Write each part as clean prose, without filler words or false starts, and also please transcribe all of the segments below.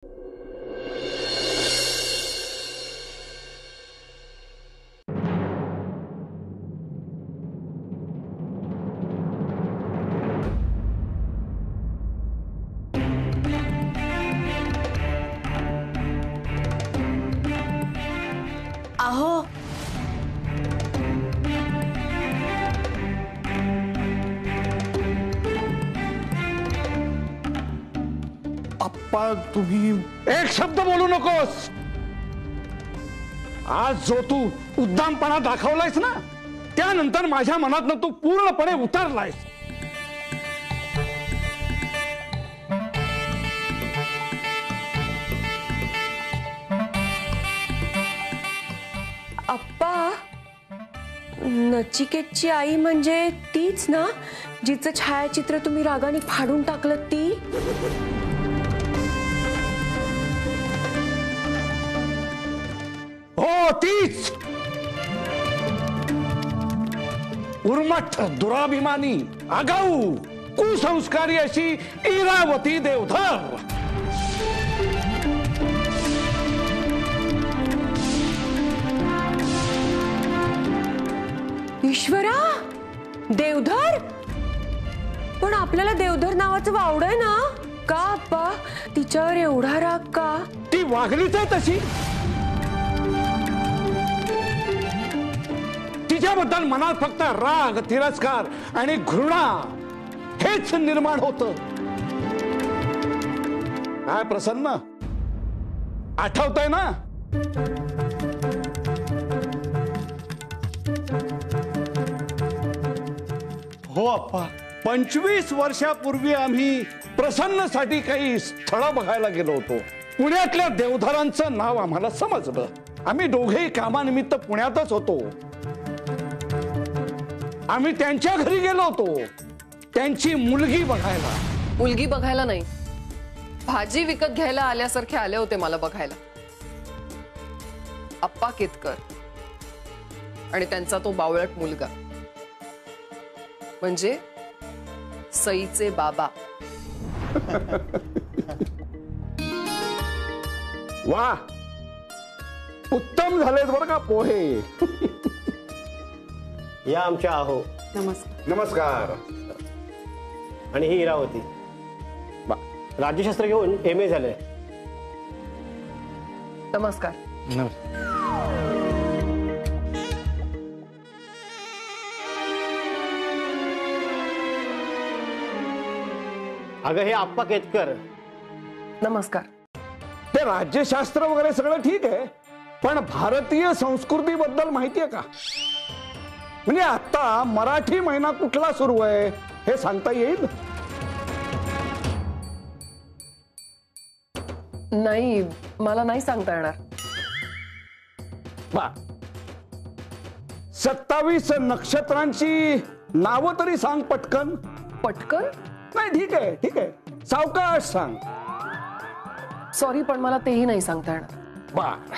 अहो अप्पा तुम्ही एक शब्द बोलू नकोस। आज जो तू उद्दामपणा दाखवलायस ना त्यानंतर माझ्या मनातनं तू पूर्णपणे उतरलायस। अप्पा, नचिकेतची आई म्हणजे तीच ना जिचं छायाचित्र तुम्ही रागाने फाडून टाकलं ती? हो तीच। उर्मट, दुराभिमानी, आगाऊ, कुसंस्कारी अशी इरावती देवधर। ईश्वरा, देवधर? पण आपल्याला देवधर नावाचं वावड आहे ना? का अप्पा तिच्यावर एवढा राग का? ती वागलीच आहे तशी। तिच्याबद्दल मनात फक्त राग, तिरस्कार आणि घृणा हेच निर्माण होतं। काय प्रसन्न, आठवतंय ना? हो अप्पा, 25 वर्षापूर्वी आम्ही प्रसन्नसाठी काही स्थळं बघायला गेलो होतो। पुण्यातल्या देवधरांचं नाव आम्हाला समजलं। आम्ही दोघेही कामानिमित्त पुण्यातच होतो। आम्ही त्यांच्या घरी गेलो होतो त्यांची मुलगी बघायला। मुलगी बघायला नाही, भाजी विकत घ्यायला आल्यासारखे आले होते मला बघायला। अप्पा केतकर आणि त्यांचा तो बावळट मुलगा म्हणजे सईचे बाबा। वा, उत्तम झालेत बरं का पोहे। या आमच्या आहो। नमस्कार। नमस्कार। आणि ही इरावती, राज्यशास्त्र घेऊन MA झाले। नमस्कार। अगं हे आप्पा केतकर। नमस्कार। ते राज्यशास्त्र वगैरे सगळं ठीक आहे, पण भारतीय संस्कृतीबद्दल माहिती आहे का? म्हणजे आता मराठी महिना कुठला सुरू आहे हे सांगता येईल? नाही, मला नाही सांगता येणार। 27 नक्षत्रांची नावं तरी सांग पटकन। पटकन? नाही ठीक आहे ठीक आहे, सावकाश सांग। सॉरी, पण मला तेही नाही सांगता येणार। बर,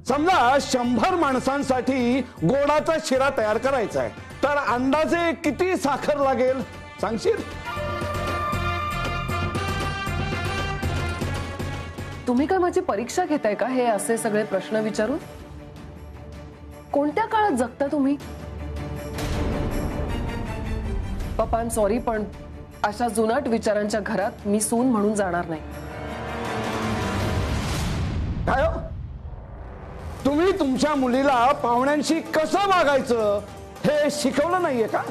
समजा 100 माणसांसाठी गोडाचा शिरा तयार करायचा आहे, तर अंदाजे किती साखर लागेल सांगशील? तुम्ही काय माझी परीक्षा घेताय का हे असे सगळे प्रश्न विचारून? कोणत्या काळात जगता तुम्ही? पप्पा, आय एम सॉरी, पण अशा जुनाट विचारांच्या घरात मी सून म्हणून जाणार नाही। काय हो? तुम्ही तुमच्या मुलीला पाहुण्यांशी कसं वागायचं हे शिकवलं नाहीये का?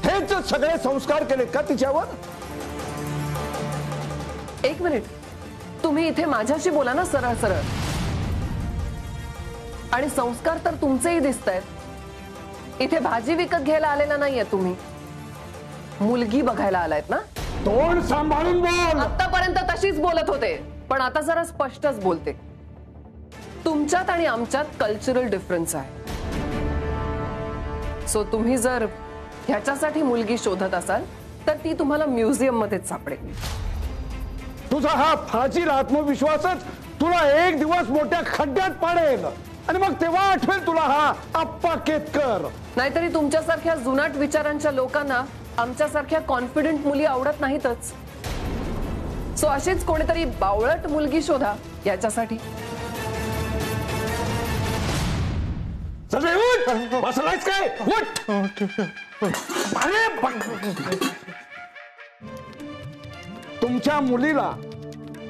हेच सगळे संस्कार केलेत का तिच्यावर? एक मिनिट, तुम्ही इथे माझ्याशी बोला ना सरळ सरळ। आणि संस्कार तर तुमचेही दिसतायत। इथे भाजी विकत घ्यायला आलेला नाहीये तुम्ही, मुलगी बघायला आलायत ना? तोंड सांभाळून बोल। आतापर्यंत तशीच बोलत होते, पण आता जरा स्पष्टच बोलते। तुमच्यात आणि आमच्यात कल्चरल डिफरन्स आहे। सो तुम्ही जर ह्याच्यासाठी मुलगी शोधत असाल तर ती तुम्हाला म्युझियम मध्येच सापडेल। तुझा हा फाजील आत्मविश्वासच तुला एक दिवस मोठ्या खड्ड्यात पाडेल, आणि मग तेव्हा आठवेल तुला हा आप्पा केतकर। नाहीतरी तुमच्यासारख्या जुनाट विचारांच्या लोकांना आमच्यासारख्या कॉन्फिडंट मुली आवडत नाहीतच। सो अशीच कोणीतरी बावळट मुलगी शोधा याच्यासाठी. चल उठ, बसलायस काय? उठ. अरे तुमच्या मुलीला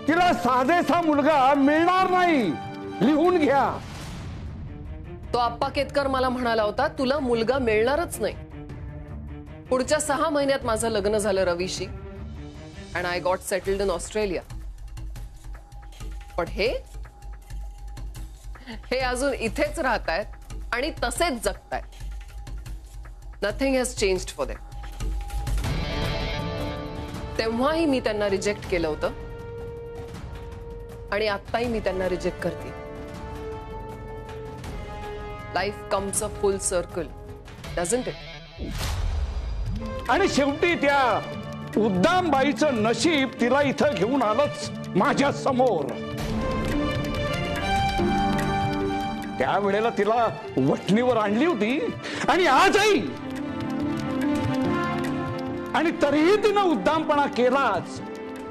तिला साधेसा मुलगा मिळणार नाही, लिहून घ्या. तो आप्पा केतकर मला म्हणाला होता तुला मुलगा मिळणारच नाही. पुढच्या 6 महिन्यात माझं लग्न झालं रवीशी and I got settled in Australia. पण हे अजून इथेच राहत आहेत आणि तसेच जगतायत. Nothing has changed for them. तेव्हाही मी त्यांना रिजेक्ट केलं होतं आणि आत्ताही मी त्यांना रिजेक्ट करते. Life comes a full circle, doesn't it? आणि शेवटी त्या उद्दामबाईचं नशीब तिला इथं घेऊन आलंच माझ्या समोर. त्यावेळेला तिला वठणीवर आणली होती आणि आजही, आणि तरीही तिनं उद्दामपणा केलाच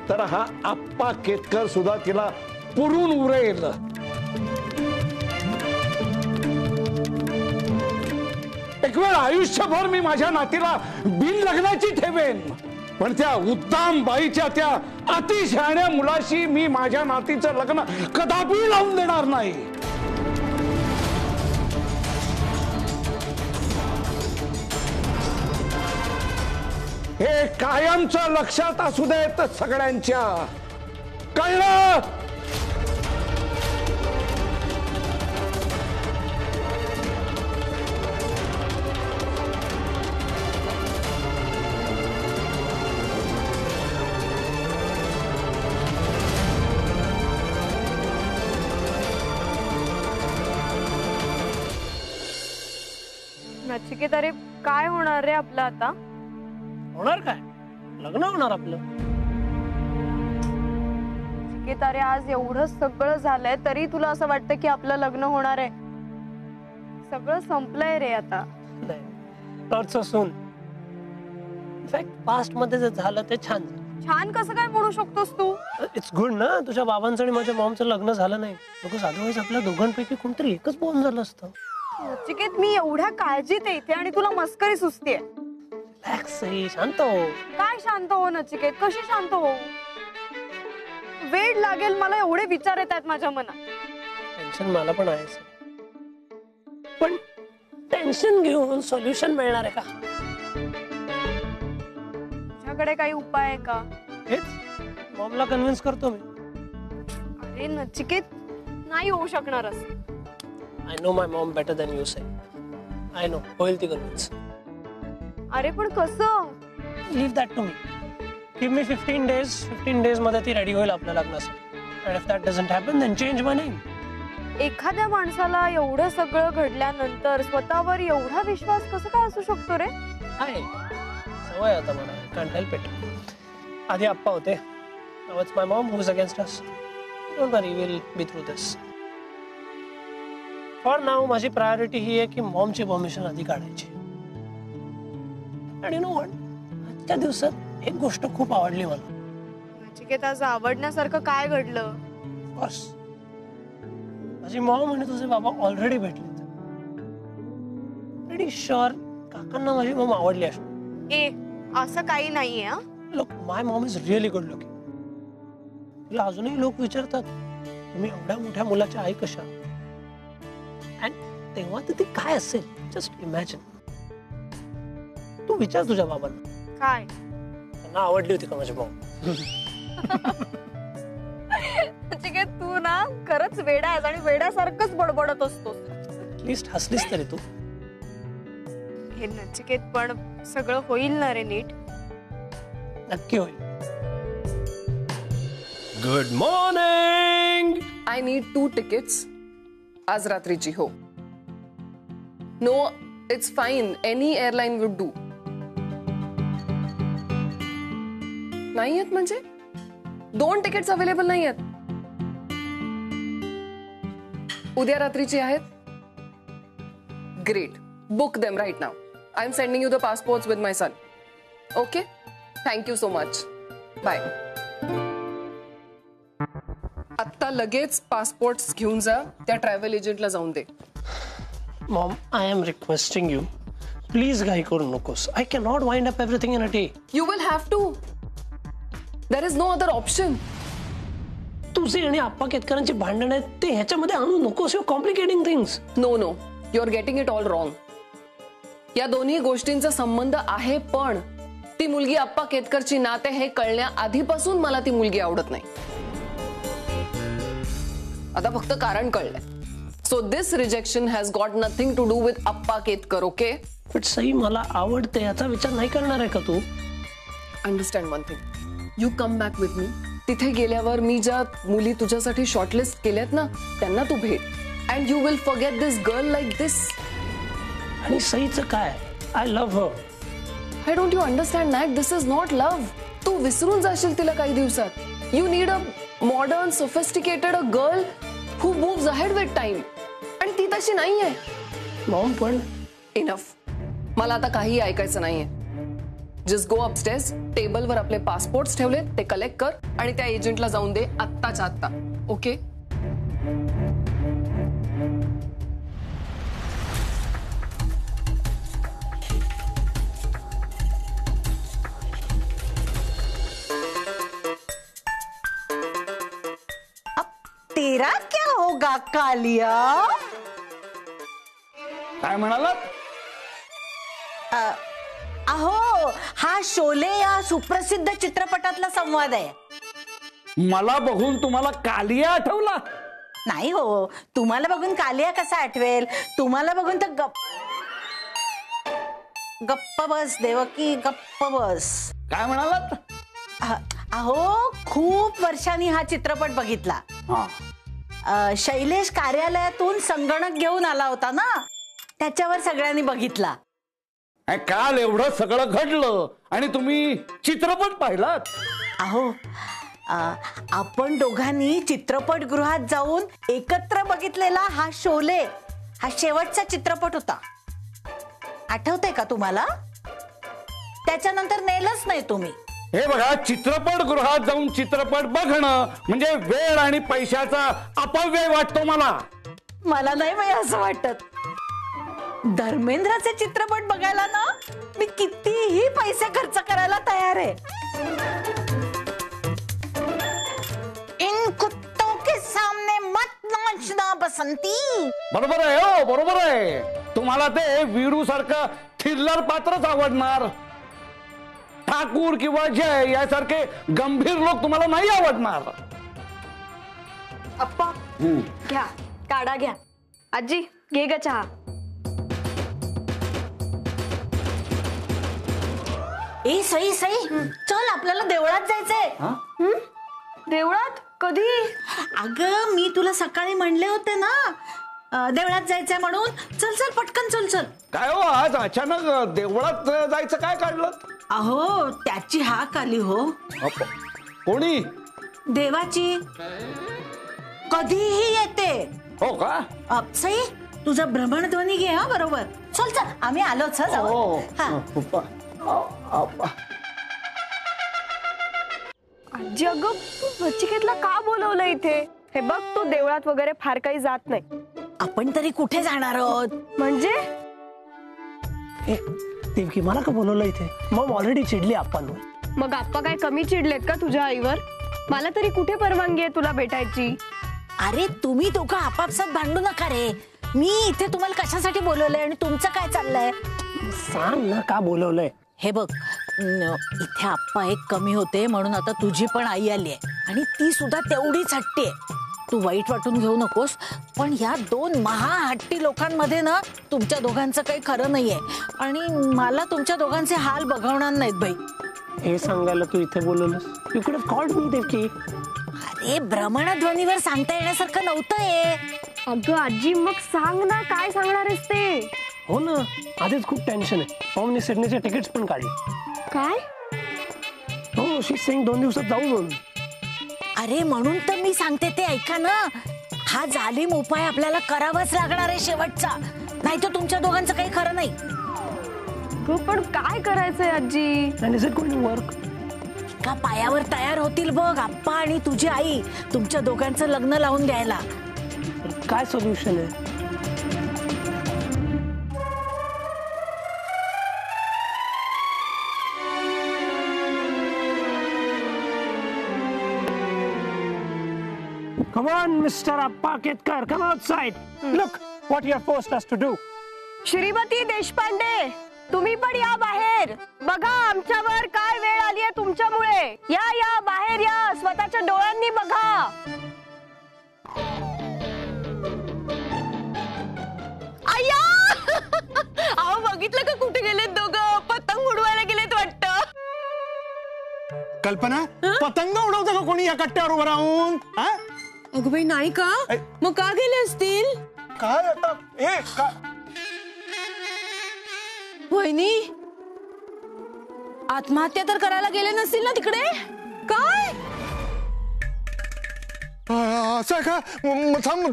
तर हा आप्पा केतकर सुद्धा तिला पुरून उरेल. एक वेळ आयुष्यभर मी माझ्या नातीला बिन लग्नाची ठेवेन, पण त्या उद्दाम बाईच्या त्या अतिशहाण्या मुलाशी मी माझ्या नातीचं लग्न कदापि लावून देणार नाही. हे कायमचं लक्षात असू देत सगळ्यांच्या. कळलं? नचिकेत, अरे काय होणार रे आपलं आता? होणार काय? लग्न होणार आपलं. नचिकेत, अरे आज एवढं सगळं झालंय तरी तुला असं वाटतं की आपलं लग्न होणार आहे? सगळं संपलंय रे आता. Not so soon. In fact past मध्ये जे झालं ते छान झालं. छान कसं काय म्हणू शकतोस तू? इट्स गुड ना तुझ्या बाबांचं आणि माझ्या मॉमचं लग्न झालं नाही. बिकॉज अदरवाईज आपल्या दोघांपैकी कोणतरी एकच बॉम्ब झालं असतं. नचिकेत, मी एवढ्या काळजीत येते आणि तुला मस्करी सुचतेय. शांत हो. काय शांत हो नचिकेत? कशी शांत हो? वेळ लागेल, मला एवढे विचार येत आहेत माझ्या मनात. टेन्शन मला पण आहे, पण टेन्शन घेऊन सोल्युशन मिळणार आहे का? तुझ्याकडे काही उपाय आहे का? हेच मॉमला कन्व्हिन्स करतो मी. अरे नचिकेत, नाही होऊ शकणार असं. I know my mom better than you say. I know. होईल ती कन्व्हिन्स. अरे पण कसं? Leave that to me. Give me 15 days. 15 days मध्ये ती रेडी होईल आपल्या लग्नासाठी. And if that doesn't happen, then change my name. एखाद्या माणसाला एवढं सगळं घडल्यानंतर स्वतःवर एवढा विश्वास कसं काय असू शकतो रे? आहे सवय आता मला. Can't help it. आधी आप्पा होते. Now it's my mom who's against us. Don't worry, we'll be through this. For now माझी प्रायोरिटी ही आहे की मॉमची परमिशन आधी काढायची. आणि नो व्हॉट, आजच्या दिवसात एक गोष्ट खूप आवडली मला. नचिकेत, आज आवडण्यासारखं काय घडलं? ऑफकोर्स माझी मॉम आणि तुझे बाबा ऑलरेडी भेटलेत. प्रिटी शुअर काकांना माझी मॉम आवडली असणार. ए, असं काही नाहीये. Look, my Maugham is really good looking. तिला अजूनही लोक विचारतात तुम्ही एवढ्या मोठ्या मुलाच्या आई कशा? तेव्हा तर ती काय असेल, जस्ट इमॅजिन. तू विचार तुझ्या बाबांना काय त्यांना आवडली होती का माझी मॉम? नचिकेत, तू ना खरंच वेडा आहेस आणि वेड्यासारखंच बडबडत असतोस. ऍटलीस्ट हसलीस तरी तू. हे नचिकेत, पण सगळं होईल ना रे नीट? नक्की होईल. Good morning. I need 2 tickets आज रात्रीची. हो, no it's fine, any airline would do. नाही आहेत म्हणजे 2 tickets अवेलेबल नाही आहेत. उद्या रात्रीची आहेत. Great, book them right now. I am sending you the passports with my son. Okay, thank you so much. Bye. आत्ता लगेच पासपोर्ट घेऊन जा, त्या ट्रॅव्हल एजंटला जाऊन दे. Mom, I am requesting you, please घाई करू नकोस. I can not wind up everything in a day. You will have to. There is no other option. तुझे आणि आप्पा केतकरांची भांडण आहेत ते ह्याच्यामध्ये आणू नकोस. You complicating things. No no, you are getting it all wrong. या दोन्ही गोष्टींचा संबंध आहे, पण ती मुलगी आप्पा केतकरची नाते हे कळण्या आधीपासून मला ती मुलगी आवडत नाही. आता फक्त कारण कळलंय. So this rejection has got nothing to do with Appa Ketkar. Okay? But Sai, मला आवडते याचा विचार नाही करणार आहे का तू? Understand one thing, you come back with me. तिथे गेल्यावर मी ज्या मुली तुझ्यासाठी शॉर्टलिस्ट केल्यात ना, त्यांना तू भेट. And you will forget this girl like this. आणि सईचं काय? I love her. I don't you understand Nak, this is not love. तू विसरून जाशील तिला काही दिवसात. You need a modern sophisticated a girl who moves ahead with time. आणि ती तशी नाहीये. मॉम, पण इनफ. मला आता काही ऐकायचं नाहीये. Just go अपस्टेअर्स. टेबलवर आपले पासपोर्ट्स ठेवले, ते कलेक्ट कर आणि त्या एजंटला जाऊन दे आत्ताच्या आत्ता. ओके? तेरा क्या होगा कालिया? काय म्हणालात? अहो, हा शोले या सुप्रसिद्ध चित्रपटातला संवाद आहे. मला बघून तुम्हाला कालिया आठवला? नाही हो, तुम्हाला बघून कालिया कसा आठवेल? तुम्हाला बघून तर गप्प बस देवकी, गप्प बस. काय म्हणालात? अहो, खूप वर्षांनी हा चित्रपट बघितला. शैलेश कार्यालयातून संगणक घेऊन आला होता ना, त्याच्यावर सगळ्यांनी बघितला. काल एवढं सगळं घडलं आणि तुम्ही चित्रपट पाहिलात? अहो, आपण दोघांनी चित्रपटगृहात जाऊन एकत्र बघितलेला हा शोले, हा शेवटचा चित्रपट होता. आठवतंय का तुम्हाला? त्याच्यानंतर नेलंच नाही तुम्ही. हे बघा, चित्रपटगृहात जाऊन चित्रपट बघणं म्हणजे वेळ आणि पैशाचा अपव्यय वाटतो मला. मला नाही बाई असं वाटत. धर्मेंद्रचे चित्रपट बघायला ना मी कितीही पैसे खर्च करायला तयार आहे. इन कुत्तों के सामने मत नाचना बसंती. बरोबर आहे हो, बरोबर आहे. तुम्हाला ते वीरू सारखं थ्रिलर पात्रच आवडणार. ठाकूर किंवा जय यासारखे गंभीर लोक तुम्हाला नाही आवडणार. अप्पा घ्या, काढा घ्या. आजी घे ग चहा. ए सई सई, चल आपल्याला देवळात जायचंय. देवळात? कधी? अगं, मी तुला सकाळी म्हणले होते ना देवळात जायचंय म्हणून. चल चल पटकन चल चल. काय हो, आज अचानक देवळात जायचं काय काढलं? अहो, त्याची हाक आली हो. कोणी? देवाची. कधीही येते. हो का? सई, तुझा भ्रमणध्वनी घे. हा, बरोबर. चल चल, आम्ही आलोच. जाऊ. आजी, अगं नचिकेतला का बोलवलं इथे? हे बघ, तो देवळात वगैरे फार काही जात नाही. आपण तरी कुठे जाणार आहोत? म्हणजे देवकी, मला का बोलवलं इथे? मग ऑलरेडी चिडली आप्पांवर. मग आप्पा काय कमी चिडलेत का तुझ्या आईवर? मला तरी कुठे परवानगी आहे तुला भेटायची? अरे, तुम्ही दोघं आपापसात भांडू नका रे. मी इथे तुम्हाला कशासाठी बोलवलंय आणि तुमचं काय चाललंय? सांग ना, का बोलवलंय? हे बघ, इथे आप्पा एक कमी होते म्हणून आता तुझी पण आई आली आहे आणि ती सुद्धा तेवढीच हट्टी आहे. तू वाईट वाटून घेऊ नकोस, पण या दोन महाहट्टी लोकांमध्ये ना तुमच्या दोघांचं काही खरं नाहीये आणि मला तुमच्या दोघांचे हाल बघवणार नाहीत बाई. हे सांगायला तू इथे बोलवलंस? यू कुड हॅव कॉल्ड मी देवकी. अरे, भ्रमणध्वनीवर सांगता येण्यासारखं नव्हतं हे. अगं आजी, मग सांग ना, काय सांगणार आहेस ते? हो ना, आधीच खूप टेन्शन आहे. मॉमने सिडनीचे तिकीट्स पण काढले. काय? हो, शी सेइंग 2 दिवसात जाऊ म्हणून. अरे, म्हणून तर मी सांगते ते ऐका ना. हा जालिम उपाय आपल्याला करावाच लागणार आहे शेवटचा, नाही तर तुमच्या दोघांचं काही खरं नाही. पण काय करायचंय आजी? And is it going to work? एका पायावर तयार होतील बघ आप्पा आणि तुझी आई तुमच्या दोघांचं लग्न लावून द्यायला. काय सोल्युशन आहे? Come on, Mr. Appa Ketkar, come outside. Look what you have forced us to do. Shrimati Deshpande, तुम्ही पण या बाहेर. बघा आमच्यावर काय वेळ आली आहे तुमच्यामुळे. या बाहेर या, स्वतःच्या डोळ्यांनी बघा. आया अहो बघितलं का कुठे गेलेत दोघं? पतंग उडवायला गेलेत वाटतं. कल्पना, पतंग उडवतं का कोणी या कट्ट्यावर उभं राहून? अगं बाई नाही का? मग का गेले असतील? काय आता हे काय? वहिनी आत्महत्या तर करायला गेले नसतील ना तिकडे? काय असं आहे का?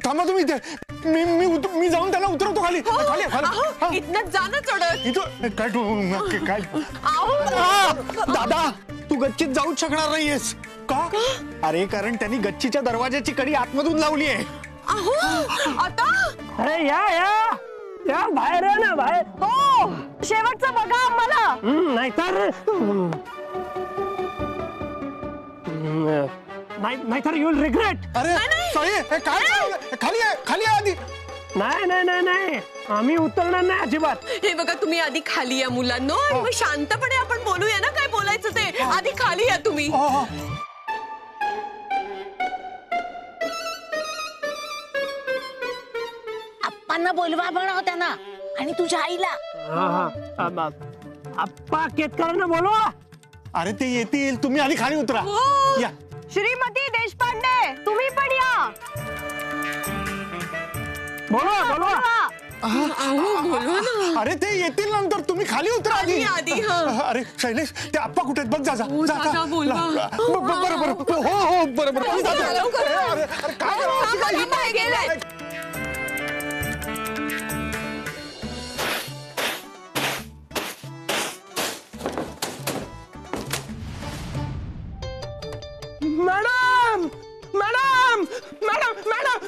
थांबा तुम्ही इथे. मी जाऊन त्यांना उतरवतो खाली. खाली खाली इथनं जाणं चढत. इथं काय तू काय? दादा, तू गच्चीत जाऊच शकणार नाहीयेस. का? अरे कारण त्यांनी गच्चीच्या दरवाजाची कडी आतमधून लावली आहे. अहो आता अरे या बाहेर आहे ना बाहेर. हो शेवटचं बघा आम्हाला. नाहीतर यू विल रिग्रेट. अरे साई, हे काय खाली आहे? खाली आहे आधी. नाही आम्ही उतरणार नाही अजिबात. हे बघा तुम्ही आधी खाली या मुलांनो आणि मग शांतपणे आपण बोलूया ना काय बोलायचं ते. आधी खाली या तुम्ही. आप्पांना बोलवा म्हणाव त्यांना आणि तुझ्या आईला. आप्पा केतकरांना बोलवा. अरे ते येतील, तुम्ही आधी खाली उतरा. या. श्रीमती देशपांडे, तुम्ही पण या. बोलवा. अरे ते येतील नंतर, तुम्ही खाली उतरा आधी. अरे शैलेश, ते आप्पा कुठे आहेत बघ. जा बरोबर. हो बरोबर. अरे काय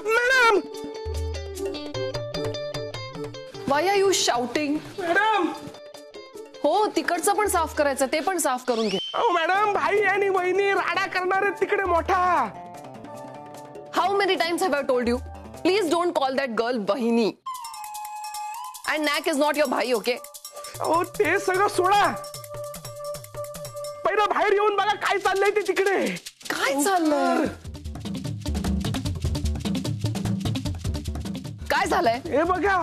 madam. Why are you shouting? Madam हो तिकडचं पण साफ करायचं, ते पण साफ करून घे. मॅडम, भाई आणि बहिणी राडा करणार आहेत तिकडे मोठा. How many times have I told you, please don't call that girl बहिणी. And Nak is not your भाई, ओके? ओ ते सगळं सोडा, पहिलं बाहेर येऊन बघा काय चाललंय ते तिकडे. काय चाललंय? काय झालंय? हे बघा.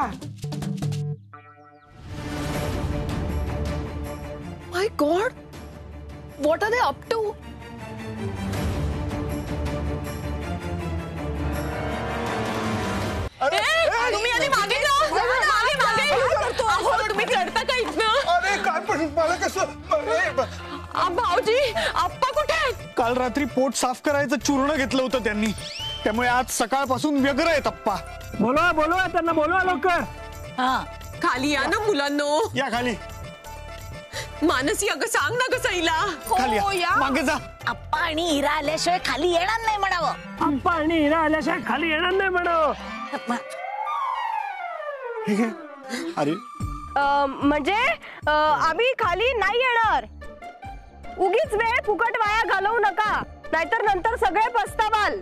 My god, what are they up to? तुम्ही आधी मागे जा. मागे तुम्ही करता का इथनं? अरे काय पण मला कसं? भाऊजी आप्पा कुठे आहेत? काल रात्री पोट साफ करायचं चूर्ण घेतलं होतं त्यांनी, त्यामुळे आज सकाळपासून व्यग्र आहेत आप्पा. बोलवा त्यांना, बोलवा लवकर. खाली या ना मुलांनो. या खाली. मानसी अगं सांग ना ग साईला. खाली या. मागे जा. आप्पा आणि हिरा आल्याशिवाय खाली येणार नाही म्हणावं. आप्पा आणि हिरा आल्याशिवाय खाली येणार नाही म्हणावं. अरे म्हणजे आम्ही खाली नाही येणार. उगीच वेळ फुकट वाया घालवू नका, नाहीतर नंतर सगळे पस्तावाल.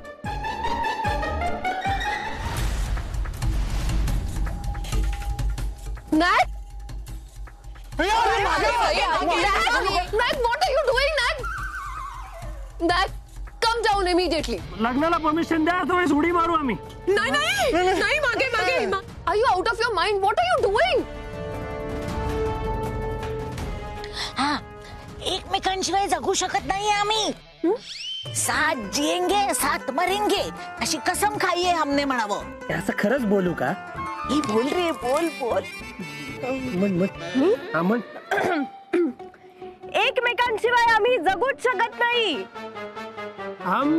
Nat? Nat, what are you doing, Nat? Nat, come down immediately. लग्नाला परमिशन द्या, तर उडी मारू आम्ही. नाही मागे. Are you out of your mind? What are you doing? एकमेकांशिवाय जगू शकत नाही आम्ही. साथ जिएंगे साथ मरेंगे अशी कसम खाईये हमने म्हणावं. असं खरंच बोलू का? ही बोल रे, बोल. म्हण. एकमेकांशिवाय आम्ही जगूच शकत नाही. हम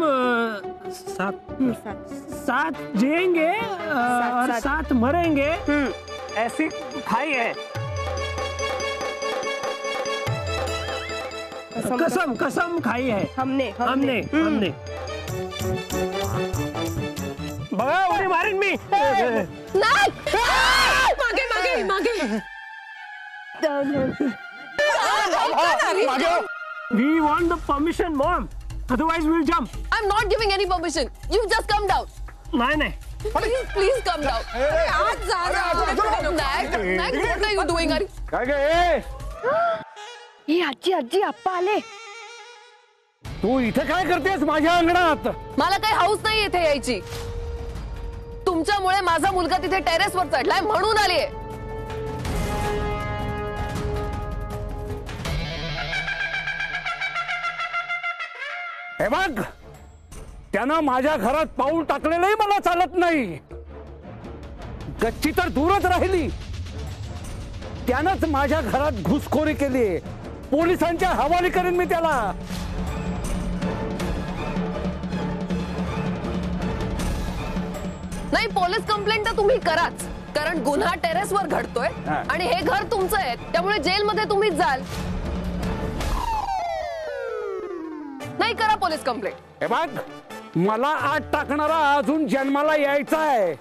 साथ जिएंगे और साथ मरेंगे, ऐसी खाई है. कसम कसम खाई है हमने हमने हमने बघा उडी मारीन मी मागे मागे मागे we want the permission mom otherwise will jump I am not giving any permission you just come down नाही नाही प्लीज कम डाऊन आज जा व्हॉट आर यू डुईंग काय गे ही आजी आजी आप्पा आले तू इथे काय करतेस माझ्या अंगणात? मला काही हाऊस नाही इथे यायची तुमच्यामुळे माझा मुलगा तिथे टेरेसवर चढलाय म्हणून आलीये हे बघ त्यानं माझ्या घरात पाऊल टाकलेलंही मला चालत नाही. गच्ची तर दूरच राहिली. त्यानंच माझ्या घरात घुसखोरी केली. पोलिसांच्या हवाली करेन मी त्याला. नाही पोलीस कंप्लेंट तर तुम्ही कराच कारण गुन्हा टेरेसवर घडतोय आणि हे घर तुमचं आहे त्यामुळे जेलमध्ये तुम्हीच जाल. नाही करा पोलीस कंप्लेंट. हे बघ मला आत टाकणारा अजून जन्माला यायचा आहे.